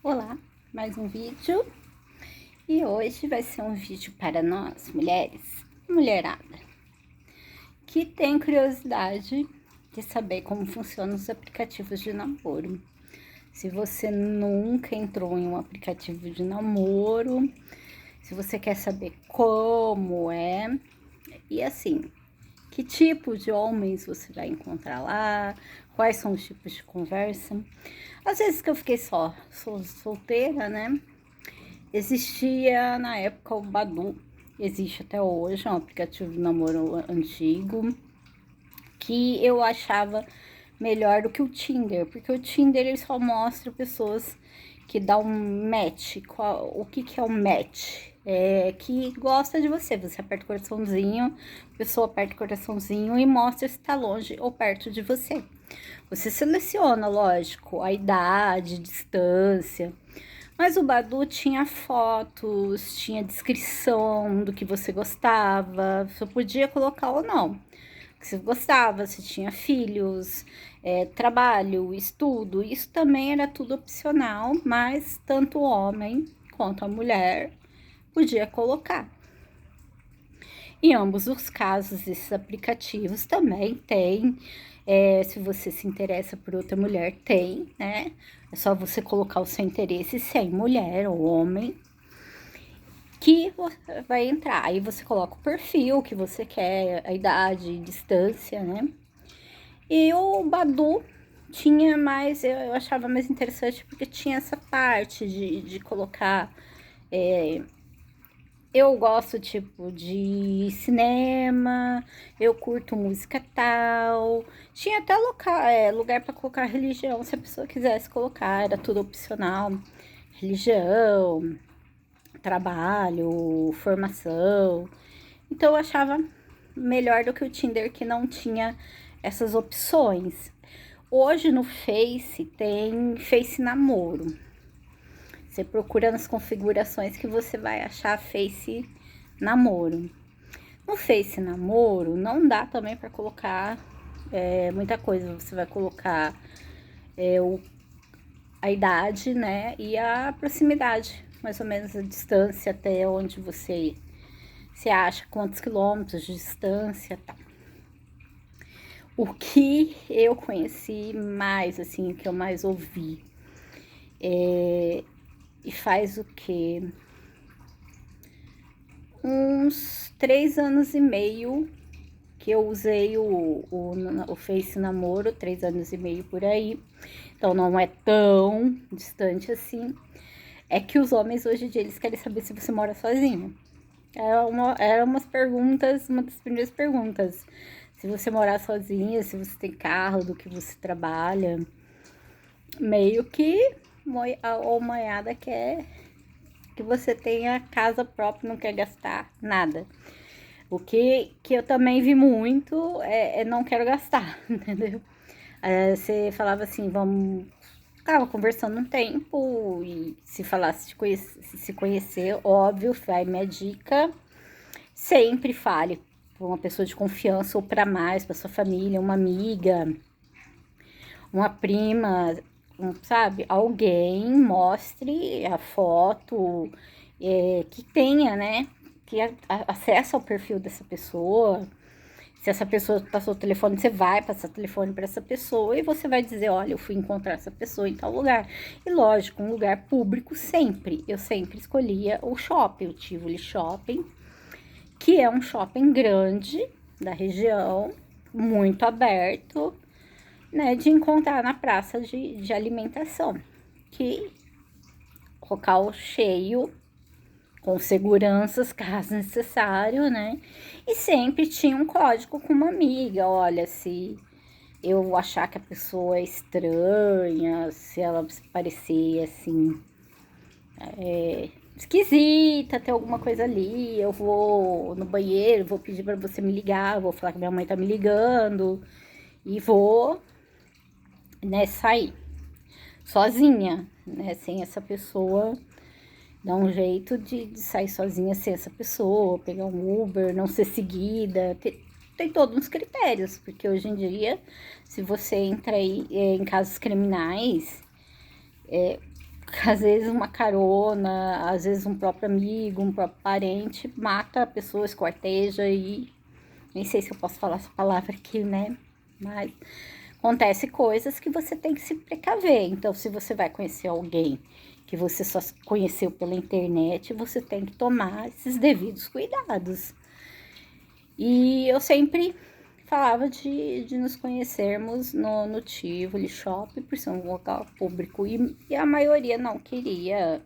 Olá, mais um vídeo e hoje vai ser um vídeo para nós, mulheres, mulherada, que tem curiosidade de saber como funcionam os aplicativos de namoro. Se você nunca entrou em um aplicativo de namoro, se você quer saber como é, e assim, que tipo de homens você vai encontrar lá, quais são os tipos de conversa. Às vezes que eu fiquei solteira, né? Existia na época o Badoo, existe até hoje, é um aplicativo de namoro antigo, que eu achava melhor do que o Tinder, porque o Tinder ele só mostra pessoas que dá um match. O que é um match? É que gosta de você. Você aperta o coraçãozinho, a pessoa aperta o coraçãozinho e mostra se está longe ou perto de você. Você seleciona, lógico, a idade, distância. Mas o Badoo tinha fotos, tinha descrição do que você gostava, você podia colocar ou não. Que você gostava, se tinha filhos, trabalho, estudo, isso também era tudo opcional, mas tanto o homem quanto a mulher podia colocar. Em ambos os casos, esses aplicativos também têm. Se você se interessa por outra mulher, tem, né? É só você colocar o seu interesse, se é em mulher ou homem, que vai entrar. Aí você coloca o perfil que você quer, a idade, distância, né? E o Badoo tinha mais, eu achava mais interessante porque tinha essa parte de colocar. Eu gosto, tipo, de cinema, eu curto música tal. Tinha até lugar para colocar religião, se a pessoa quisesse colocar, era tudo opcional. Religião, trabalho, formação. Então eu achava melhor do que o Tinder, que não tinha essas opções. Hoje no Face tem Face Namoro. Você procura nas configurações que você vai achar Face Namoro. No Face Namoro não dá também para colocar muita coisa. Você vai colocar a idade, né? E a proximidade, mais ou menos a distância até onde você acha, quantos quilômetros de distância, tá? O que eu conheci mais, assim, o que eu mais ouvi, e faz o quê? Uns 3 anos e meio que eu usei o Face Namoro, 3 anos e meio por aí. Então não é tão distante assim. É que os homens hoje em dia eles querem saber se você mora sozinho. Era umas perguntas, uma das primeiras perguntas. Se você morar sozinha, se você tem carro, do que você trabalha. Meio que a moiada quer que você tenha casa própria, não quer gastar nada. O que eu também vi muito é não quero gastar, entendeu? Você falava assim, vamos. Ficava conversando um tempo e se falasse se conhecer, óbvio, vai minha dica. Sempre fale para uma pessoa de confiança ou para mais, para sua família, uma amiga, uma prima, sabe? Alguém mostre a foto, que tenha, né? Que acessa ao perfil dessa pessoa. Se essa pessoa passou o telefone, você vai passar o telefone para essa pessoa e você vai dizer, olha, eu fui encontrar essa pessoa em tal lugar. E lógico, um lugar público sempre. Eu sempre escolhia o shopping, o Tivoli Shopping, que é um shopping grande da região, muito aberto, né, de encontrar na praça de alimentação, que local cheio, com seguranças, caso necessário, né? E sempre tinha um código com uma amiga, olha, se eu achar que a pessoa é estranha, se ela parecer assim, esquisita, tem alguma coisa ali, eu vou no banheiro, vou pedir para você me ligar, vou falar que minha mãe tá me ligando e vou, né, sair sozinha, né, sem essa pessoa, dar um jeito de sair sozinha sem essa pessoa, pegar um Uber, não ser seguida, tem todos uns critérios, porque hoje em dia, se você entra aí em casos criminais, às vezes uma carona, às vezes um próprio amigo, um próprio parente mata a pessoa, esquarteja e nem sei se eu posso falar essa palavra aqui, né? Mas acontece coisas que você tem que se precaver. Então, se você vai conhecer alguém que você só conheceu pela internet, você tem que tomar esses devidos cuidados. E eu sempre falava de nos conhecermos no Tivoli Shopping, por ser um local público, e a maioria não queria.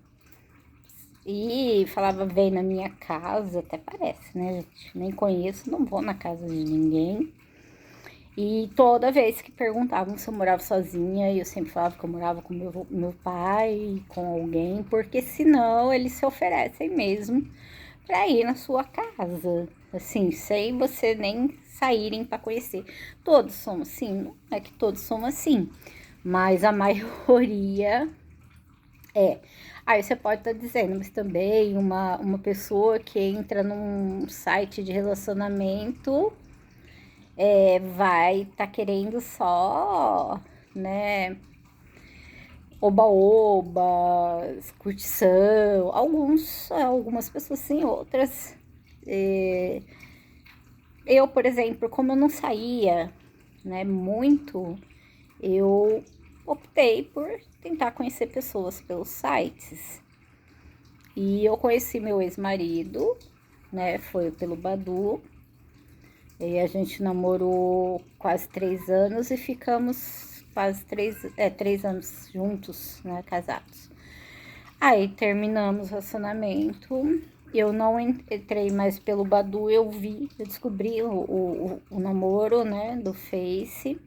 E falava, vem na minha casa, até parece, né, gente? Nem conheço, não vou na casa de ninguém. E toda vez que perguntavam se eu morava sozinha, eu sempre falava que eu morava com meu pai, com alguém, porque senão eles se oferecem mesmo para ir na sua casa, assim, sem você nem saírem para conhecer. Todos somos assim, não é que todos somos assim, mas a maioria é. Aí você pode estar dizendo, mas também uma pessoa que entra num site de relacionamento vai estar querendo só, né, oba-oba, curtição. Algumas pessoas sim, outras. Eu, por exemplo, como eu não saía, né, muito, eu optei por tentar conhecer pessoas pelos sites. E eu conheci meu ex-marido, né, foi pelo Badoo. E a gente namorou quase 3 anos e ficamos quase 3 anos juntos, né, casados. Aí terminamos o relacionamento. Eu não entrei mais pelo Badoo, eu descobri o namoro, né, do Face.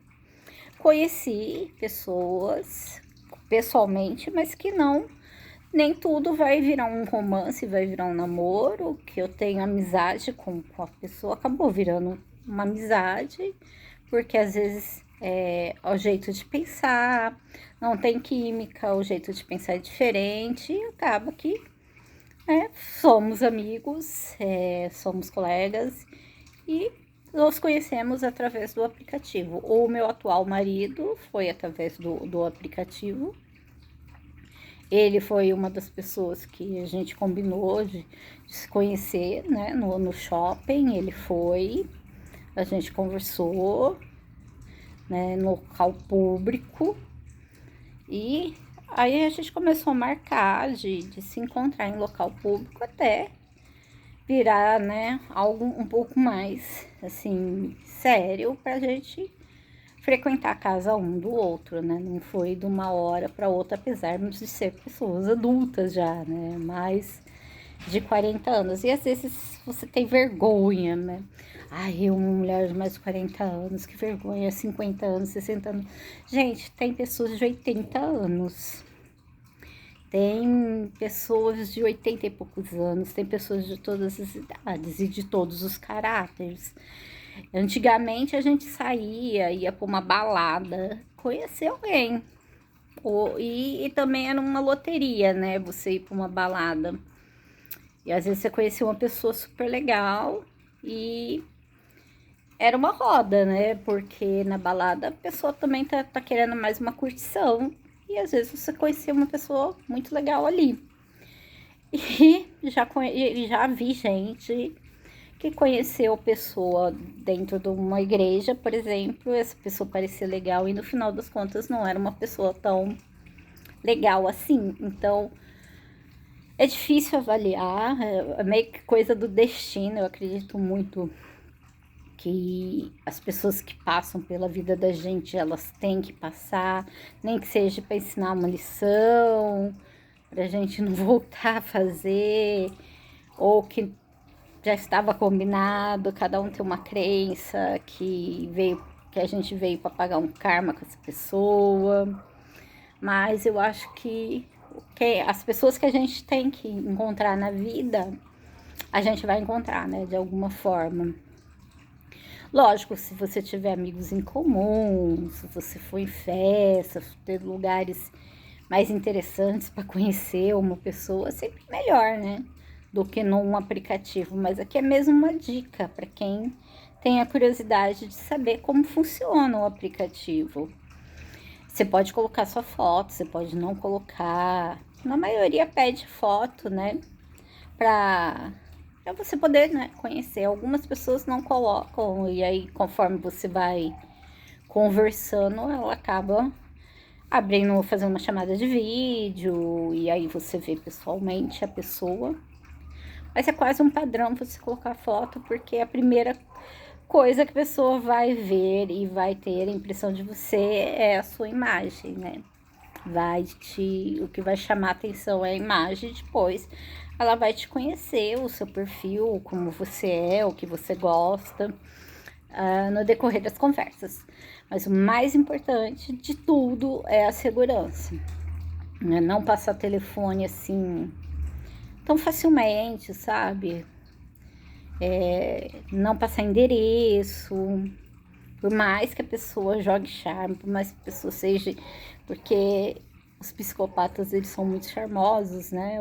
Conheci pessoas pessoalmente, mas que não, nem tudo vai virar um romance, vai virar um namoro, que eu tenho amizade com a pessoa, acabou virando uma amizade, porque às vezes o jeito de pensar, não tem química, o jeito de pensar é diferente, e acaba que somos amigos, somos colegas, e nos conhecemos através do aplicativo. O meu atual marido foi através do aplicativo. Ele foi uma das pessoas que a gente combinou de se conhecer, né, no shopping. Ele foi, a gente conversou, né, no local público. E aí a gente começou a marcar de se encontrar em local público até virar, né, algo um pouco mais, assim, sério pra gente frequentar a casa um do outro, né? Não foi de uma hora para outra, apesar de ser pessoas adultas já, né? Mais de 40 anos. E às vezes você tem vergonha, né? Ai, uma mulher de mais de 40 anos, que vergonha, 50 anos, 60 anos. Gente, tem pessoas de 80 anos. Tem pessoas de 80 e poucos anos, tem pessoas de todas as idades e de todos os caráteres. Antigamente a gente saía, ia para uma balada, conhecer alguém. E também era uma loteria, né? Você ir para uma balada. E às vezes você conhecia uma pessoa super legal e era uma roda, né? Porque na balada a pessoa também tá querendo mais uma curtição. E às vezes você conhecia uma pessoa muito legal ali. E já vi gente que conheceu pessoa dentro de uma igreja, por exemplo, essa pessoa parecia legal e no final das contas não era uma pessoa tão legal assim. Então, é difícil avaliar, é meio que coisa do destino. Eu acredito muito que as pessoas que passam pela vida da gente, elas têm que passar, nem que seja para ensinar uma lição, pra gente não voltar a fazer, ou que já estava combinado, cada um tem uma crença que a gente veio para pagar um karma com essa pessoa. Mas eu acho que as pessoas que a gente tem que encontrar na vida, a gente vai encontrar, né, de alguma forma. Lógico, se você tiver amigos em comum, se você for em festas, ter lugares mais interessantes para conhecer uma pessoa, sempre melhor, né? Do que num aplicativo. Mas aqui é mesmo uma dica para quem tem a curiosidade de saber como funciona o aplicativo. Você pode colocar sua foto, você pode não colocar. Na maioria pede foto, né? Pra você poder, né, conhecer. Algumas pessoas não colocam, e aí conforme você vai conversando, ela acaba abrindo, fazendo uma chamada de vídeo, e aí você vê pessoalmente a pessoa. Mas é quase um padrão você colocar foto, porque é a primeira coisa que a pessoa vai ver e vai ter a impressão de você é a sua imagem, né? O que vai chamar atenção é a imagem, depois ela vai te conhecer, o seu perfil, como você é, o que você gosta, no decorrer das conversas. Mas o mais importante de tudo é a segurança, né? Não passar telefone assim tão facilmente, sabe? Não passar endereço, por mais que a pessoa jogue charme, por mais que a pessoa seja... Porque os psicopatas, eles são muito charmosos, né?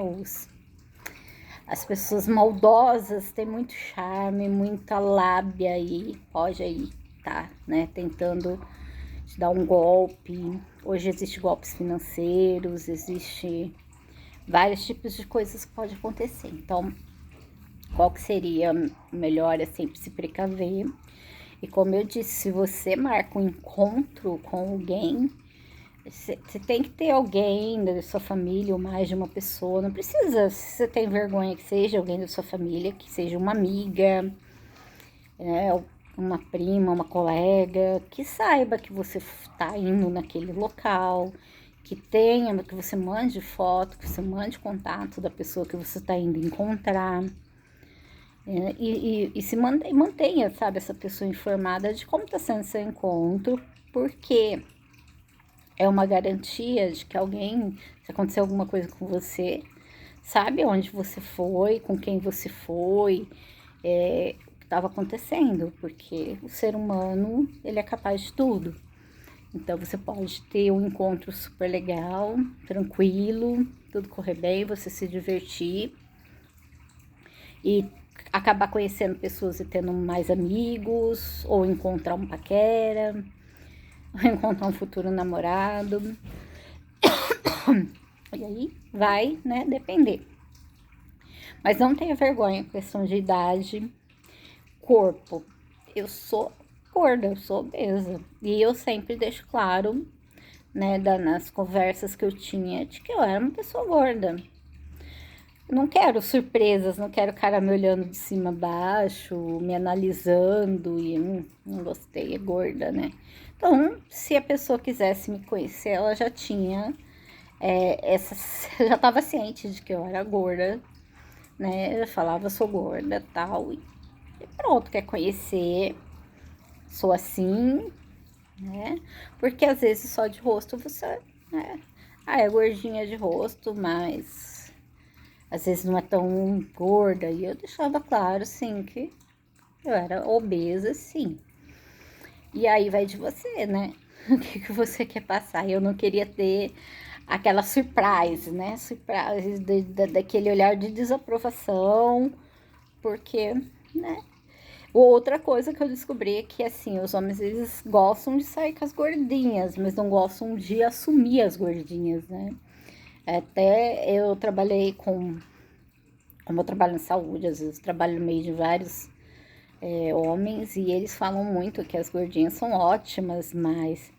As pessoas maldosas têm muito charme, muita lábia e pode aí tá, né? Tentando te dar um golpe. Hoje existem golpes financeiros, existe vários tipos de coisas que podem acontecer. Então, qual que seria melhor é sempre se precaver. E como eu disse, se você marca um encontro com alguém, você tem que ter alguém da sua família ou mais de uma pessoa. Não precisa, se você tem vergonha que seja alguém da sua família, que seja uma amiga, né, uma prima, uma colega, que saiba que você está indo naquele local, que você mande foto, que você mande contato da pessoa que você está indo encontrar. E se mantenha, sabe, essa pessoa informada de como está sendo seu encontro, porque é uma garantia de que alguém, se acontecer alguma coisa com você, sabe onde você foi, com quem você foi, o que estava acontecendo, porque o ser humano, ele é capaz de tudo. Então, você pode ter um encontro super legal, tranquilo, tudo correr bem, você se divertir e acabar conhecendo pessoas e tendo mais amigos, ou encontrar um paquera, ou encontrar um futuro namorado. E aí vai, né, depender. Mas não tenha vergonha, questão de idade, corpo. Eu sou gorda, eu sou obesa. E eu sempre deixo claro, né, nas conversas que eu tinha, de que eu era uma pessoa gorda. Não quero surpresas, não quero cara me olhando de cima a baixo, me analisando e não gostei, é gorda, né? Então, se a pessoa quisesse me conhecer, ela já tinha já estava ciente de que eu era gorda, né? Eu falava sou gorda, tal, e pronto, quer conhecer, sou assim, né? Porque às vezes só de rosto você, né? É gordinha de rosto, mas às vezes não é tão gorda, e eu deixava claro, sim, que eu era obesa, sim. E aí vai de você, né? O que você quer passar? Eu não queria ter aquela surprise, né? Surprise daquele olhar de desaprovação, porque, né? Outra coisa que eu descobri é que, assim, os homens, eles gostam de sair com as gordinhas, mas não gostam de assumir as gordinhas, né? Até eu trabalhei como eu trabalho em saúde, às vezes trabalho no meio de vários homens, e eles falam muito que as gordinhas são ótimas, mas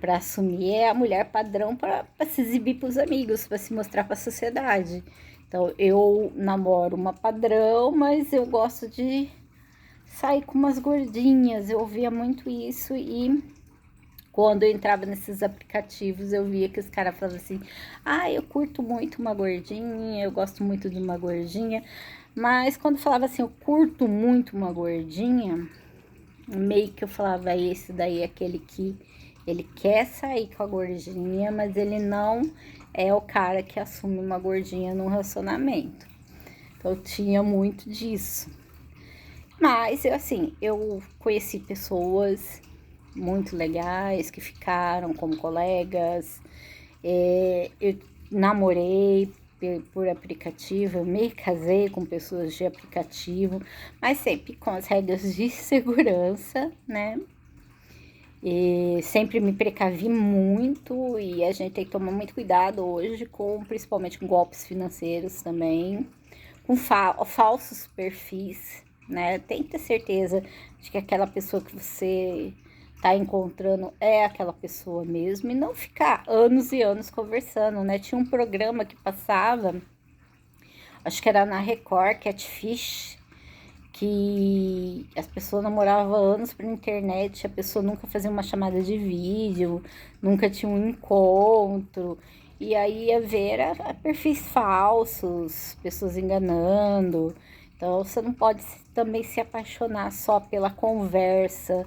para assumir é a mulher padrão para se exibir para os amigos, para se mostrar para a sociedade. Então eu namoro uma padrão, mas eu gosto de sair com umas gordinhas. Eu ouvia muito isso e quando eu entrava nesses aplicativos, eu via que os caras falavam assim: ah, eu curto muito uma gordinha, eu gosto muito de uma gordinha. Mas quando falava assim, eu curto muito uma gordinha, meio que eu falava, esse daí é aquele que ele quer sair com a gordinha, mas ele não é o cara que assume uma gordinha num relacionamento. Então eu tinha muito disso. Mas, assim, eu conheci pessoas muito legais que ficaram como colegas. Eu namorei por aplicativo, eu me casei com pessoas de aplicativo, mas sempre com as regras de segurança, né? E sempre me precavi muito e a gente tem que tomar muito cuidado hoje, principalmente com golpes financeiros também, com falsos perfis, né? Tem que ter certeza de que aquela pessoa que você tá encontrando é aquela pessoa mesmo e não ficar anos e anos conversando, né? Tinha um programa que passava, acho que era na Record, Catfish, que as pessoas namoravam anos por internet, a pessoa nunca fazia uma chamada de vídeo, nunca tinha um encontro, e aí ia ver perfis falsos, pessoas enganando. Então você não pode também se apaixonar só pela conversa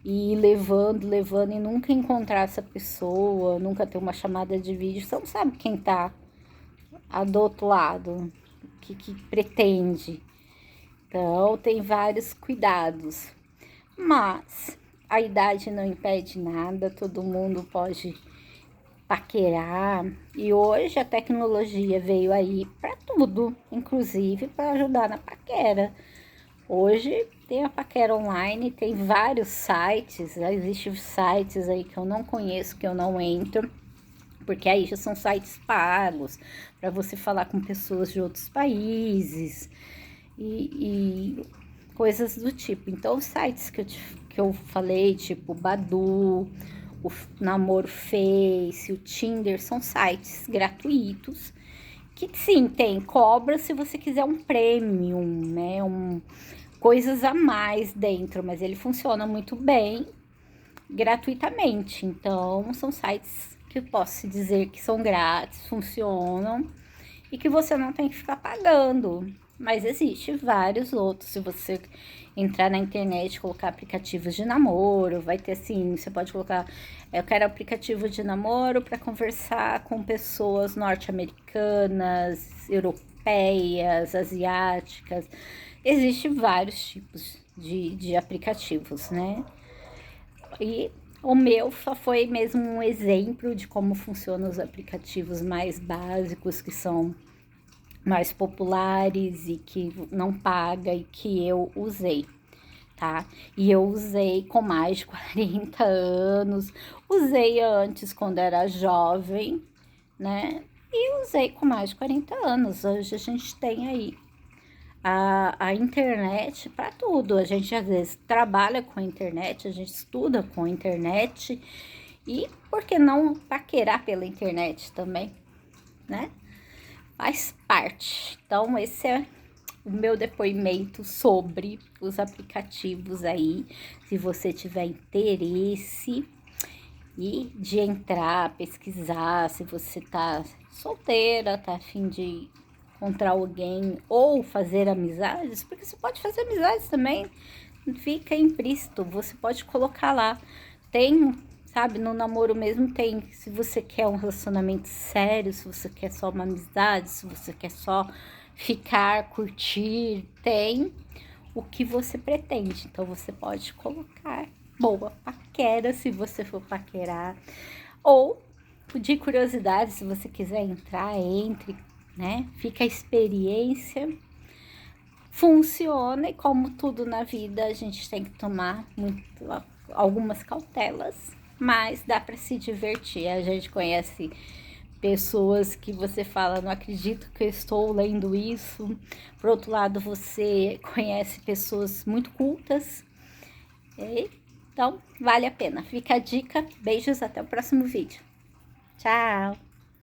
e ir levando e nunca encontrar essa pessoa, nunca ter uma chamada de vídeo. Você não sabe quem tá do outro lado, o que pretende. Então, tem vários cuidados. Mas a idade não impede nada, todo mundo pode paquerar. E hoje a tecnologia veio aí para tudo, inclusive para ajudar na paquera. Hoje tem a paquera online, tem vários sites, existem sites aí que eu não conheço, que eu não entro, porque aí já são sites pagos para você falar com pessoas de outros países e coisas do tipo. Então, os sites que eu falei, tipo Badoo, o Namoro Face, o Tinder, são sites gratuitos que sim, tem cobra se você quiser um premium, né? Coisas a mais dentro, mas ele funciona muito bem gratuitamente. Então, são sites que eu posso dizer que são grátis, funcionam e que você não tem que ficar pagando. Mas existe vários outros. Se você entrar na internet, colocar aplicativos de namoro, vai ter assim, você pode colocar, eu quero aplicativo de namoro para conversar com pessoas norte-americanas, europeias, asiáticas. Existem vários tipos de aplicativos, né? E o meu só foi mesmo um exemplo de como funcionam os aplicativos mais básicos, que são mais populares e que não paga e que eu usei, tá? E eu usei com mais de 40 anos, usei antes quando era jovem, né? E usei com mais de 40 anos. Hoje a gente tem aí a internet para tudo. A gente às vezes trabalha com a internet, a gente estuda com a internet e por que não paquerar pela internet também, né? Faz parte. Então, esse é o meu depoimento sobre os aplicativos aí. Se você tiver interesse e de entrar, pesquisar, se você tá solteira, tá a fim de encontrar alguém ou fazer amizades, porque você pode fazer amizades também, fica implícito, você pode colocar lá. Tem, sabe, no namoro mesmo tem, se você quer um relacionamento sério, se você quer só uma amizade, se você quer só ficar, curtir, tem o que você pretende. Então você pode colocar boa paquera se você for paquerar, ou de curiosidade, se você quiser entrar, entre, né? Fica a experiência. Funciona e como tudo na vida, a gente tem que tomar algumas cautelas, mas dá para se divertir. A gente conhece pessoas que você fala, não acredito que eu estou lendo isso. Por outro lado, você conhece pessoas muito cultas. Então, vale a pena. Fica a dica. Beijos, até o próximo vídeo. Tchau!